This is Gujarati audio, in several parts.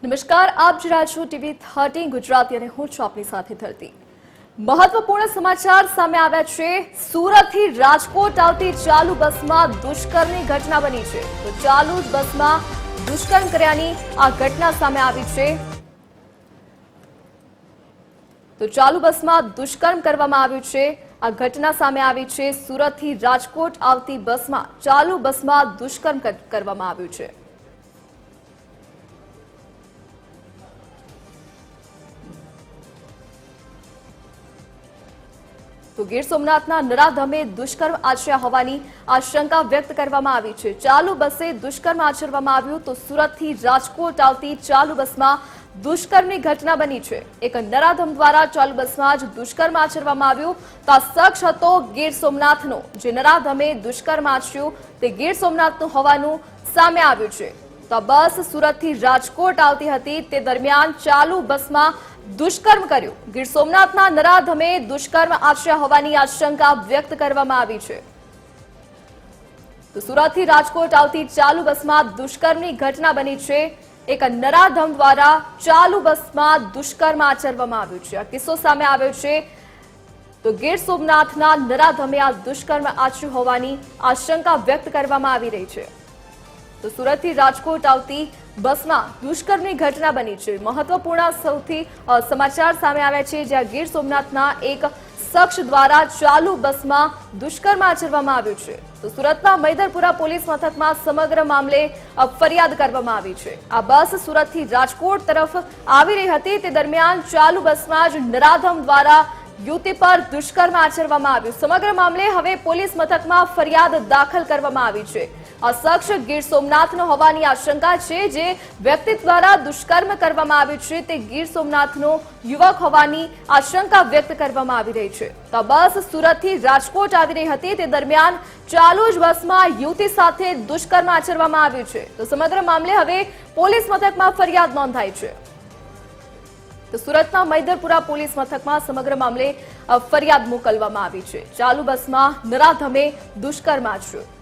નમસ્કાર, આપ જોઈ રહ્યા છો ટીવી 13 ગુજરાતી અને હું છું આપની સાથે ધરતી। મહત્વપૂર્ણ સમાચાર સામે આવ્યા છે। સુરતથી રાજકોટ આવતી ચાલુ બસમાં દુષ્કર્મની ઘટના બની છે। તો ચાલુ બસમાં દુષ્કર્મ કર્યાની આ ઘટના સામે આવી છે। તો ચાલુ બસમાં દુષ્કર્મ કરવામાં આવ્યું છે। આ ઘટના સામે આવી છે। સુરતથી રાજકોટ આવતી બસમાં ચાલુ બસમાં દુષ્કર્મ કરવામાં આવ્યું છે। તો ગીર સોમનાથના નરાધમે દુષ્કર્મ આચર્યા હોવાની આશંકા વ્યક્ત કરવામાં આવી છે। ચાલુ બસે દુષ્કર્મ આચરવામાં આવ્યું તો સુરતથી રાજકોટ આવતી ચાલુ બસમાં દુષ્કર્મની ઘટના બની છે। એક નરાધમ દ્વારા ચાલુ બસમાં જ દુષ્કર્મ આચરવામાં આવ્યું તો આ શખ્સ હતો ગીર સોમનાથનો। જે નરાધમે દુષ્કર્મ આચર્યું તે ગીર સોમનાથનું હોવાનું સામે આવ્યું છે। તો આ બસ સુરતથી રાજકોટ આવતી હતી તે દરમિયાન ચાલુ બસમાં દુષ્કર્મ કર્યું। ગીર સોમનાથના નરાધમે દુષ્કર્મ આચર્યા હોવાની આશંકા વ્યક્ત કરવામાં આવી છે। તો સુરતથી રાજકોટ આવતી ચાલુ બસમાં દુષ્કર્મની ઘટના બની છે। એક નરાધમ દ્વારા ચાલુ બસમાં દુષ્કર્મ આચરવામાં આવ્યું છે। આ કિસ્સો સામે આવ્યો છે। તો ગીર સોમનાથના નરાધમે આ દુષ્કર્મ આચર્યું હોવાની આશંકા વ્યક્ત કરવામાં આવી રહી છે। તો સુરતથી રાજકોટ આવતી બસમાં દુષ્કર્મની ઘટના બની છે। મહત્વપૂર્ણ સૌથી સમાચાર સામે આવ્યા છે, જ્યાં ગીર સોમનાથના એક શખ્સ દ્વારા ચાલુ બસમાં દુષ્કર્મ આચરવામાં આવ્યું છે। તો સુરતના મૈદરપુરા પોલીસ મથકમાં સમગ્ર મામલે ફરિયાદ કરવામાં આવી છે। આ બસ સુરતથી રાજકોટ તરફ આવી રહી હતી તે દરમિયાન ચાલુ બસમાં જ નરાધમ દ્વારા યુવતી પર દુષ્કર્મ આચરવામાં આવ્યું। સમગ્ર મામલે હવે પોલીસ મથકમાં ફરિયાદ દાખલ કરવામાં આવી છે। આ શખ્સ ગીર સોમનાથનો હોવાની આશંકા છે। જે વ્યક્તિ દ્વારા દુષ્કર્મ કરવામાં આવ્યું છે તે ગીર સોમનાથનો યુવક હોવાની આશંકા વ્યક્ત કરવામાં આવી રહી છે। તો બસ સુરતથી રાજકોટ આવી રહી હતી તે દરમિયાન ચાલુ જ બસમાં યુવતી સાથે દુષ્કર્મ આચરવામાં આવ્યું છે। તો સમગ્ર મામલે હવે પોલીસ મથકમાં ફરિયાદ નોંધાઈ છે। તો સુરતના મૈદરપુરા પોલીસ મથકમાં સમગ્ર મામલે ફરિયાદ મોકલવામાં આવી છે। ચાલુ બસમાં નરાધમે દુષ્કર્મ આચર્યું।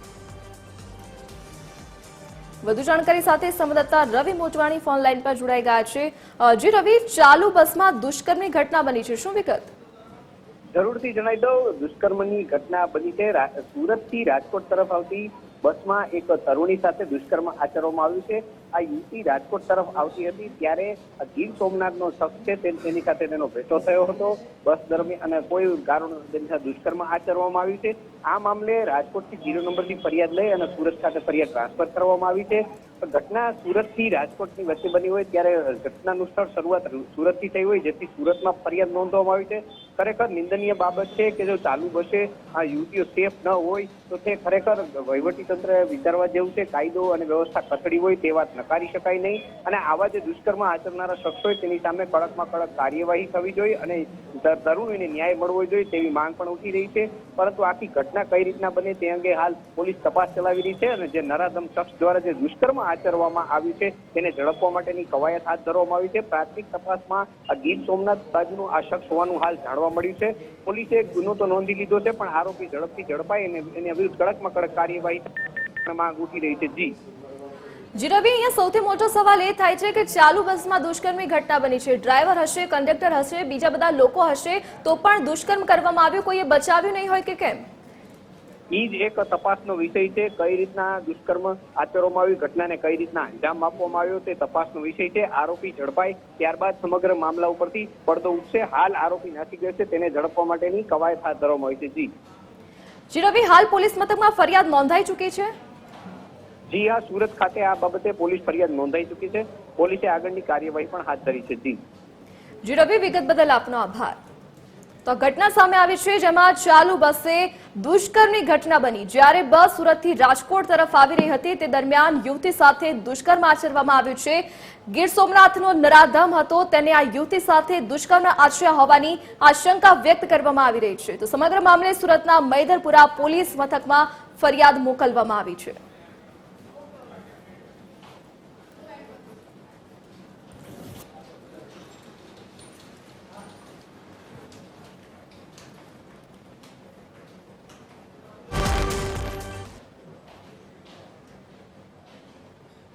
વધુ જાણકારી સાથે સંવાદદાતા રવિ મોટવાણી ફોન લાઈન પર જોડાઈ ગયા છે। જી રવિ, ચાલુ બસમાં દુષ્કર્મની ઘટના બની છે, શું વિગત? જરૂરથી જણાવી દઉં, દુષ્કર્મની ઘટના બની છે। સુરતથી રાજકોટ તરફ આવતી બસમાં એક તરુણી સાથે દુષ્કર્મ આચરવામાં આવ્યું છે। આ યુવતી રાજકોટ તરફ આવતી હતી ત્યારે ગીર સોમનાથનો શખ્સ છે તેની સાથે તેનો ભેટો થયો હતો બસ દરમિયાન અને કોઈ કારણોસર તેની સાથે દુષ્કર્મ આચરવામાં આવ્યું છે। આ મામલે રાજકોટથી 0 નંબરથી ફરિયાદ લઈ અને સુરત ખાતે ફરિયાદ ટ્રાન્સફર કરવામાં આવી છે। ઘટના સુરતથી રાજકોટની વચ્ચે બની હોય ત્યારે ઘટનાનું સ્થળ શરૂઆત સુરતથી થઈ હોય જેથી સુરતમાં ફરિયાદ નોંધવામાં આવી છે। ખરેખર નિંદનીય બાબત છે કે જો ચાલુ બસે આ યુવતીઓ સેફ ન હોય તો તે ખરેખર વહીવટીતંત્ર વિચારવા જેવું છે। કાયદો અને વ્યવસ્થા કથળી હોય તે વાત નકારી શકાય નહીં અને આવા જે દુષ્કર્મ આચરનારા શખ્સ હોય તેની સામે કડકમાં કડક કાર્યવાહી થવી જોઈએ અને તરુણીને ન્યાય મળવો જોઈએ તેવી માંગ પણ ઉઠી રહી છે। પરંતુ આખી ઘટના કઈ રીતના બને તે અંગે હાલ પોલીસ તપાસ ચલાવી રહી છે અને જે નરાધમ શખ્સ દ્વારા જે દુષ્કર્મ આચરવામાં આવ્યું છે તેને ઝડપવા માટેની કવાયત હાથ ધરવામાં આવી છે। પ્રાથમિક તપાસમાં આ ગીર સોમનાથ બાજુનું આ શખ્સ હોવાનું હાલ જાણવા મળ્યું છે। પોલીસે ગુનો તો નોંધી લીધો છે પણ આરોપી ઝડપથી ઝડપાય અને એની વિરુદ્ધ કડકમાં કડક કાર્યવાહી માંગ ઉઠી રહી છે। જી રવિ, અહીંયા સૌથી મોટો સવાલ એ થાય છે કે ચાલુ બસમાં દુષ્કર્મની ઘટના બની છે। ડ્રાઈવર હશે, કંડક્ટર હશે, બીજા બધા લોકો હશે તો પણ દુષ્કર્મ કરવામાં આવ્યું, કોઈએ બચાવ્યું નહીં હોય કે કેમ? એ જ એક તપાસનો વિષય છે। કઈ રીતના દુષ્કર્મ આચરવામાં આવ્યું, ઘટનાને કઈ રીતના અંજામ આપવામાં આવ્યો તે તપાસનો વિષય છે। આરોપી ઝડપાય ત્યારબાદ સમગ્ર મામલા ઉપરથી પડદો ઉઠશે। હાલ આરોપી નાસી ગયો છે તેને ઝડપવા માટેની કવાયત હાથ ધરવામાં આવી છે। જી રવિ, હાલ પોલીસ મથકમાં ફરિયાદ નોંધાઈ ચૂકી છે? જી હા, સુરત ખાતે આ બાબતે પોલીસ ફરિયાદ નોંધાઈ ચૂકી છે। પોલીસે આગળની કાર્યવાહી પણ હાથ ધરી છે। જી રવિ, વિગત બદલ આપનો આભાર। તો ઘટના સામે આવી છે જેમાં ચાલુ બસે દુષ્કર્મની ઘટના બની। જ્યારે બસ સુરતથી રાજકોટ તરફ આવી રહી હતી તે દરમિયાન યુવતી સાથે દુષ્કર્મ આચરવામાં આવ્યું છે। ગીર સોમનાથનો નરાધમ હતો તેને આ યુવતી સાથે દુષ્કર્મ આચર્યા હોવાની આશંકા વ્યક્ત કરવામાં આવી રહી છે। તો સમગ્ર મામલે સુરતના મૈદરપુરા પોલીસ મથકમાં ફરિયાદ મોકલવામાં આવી છે।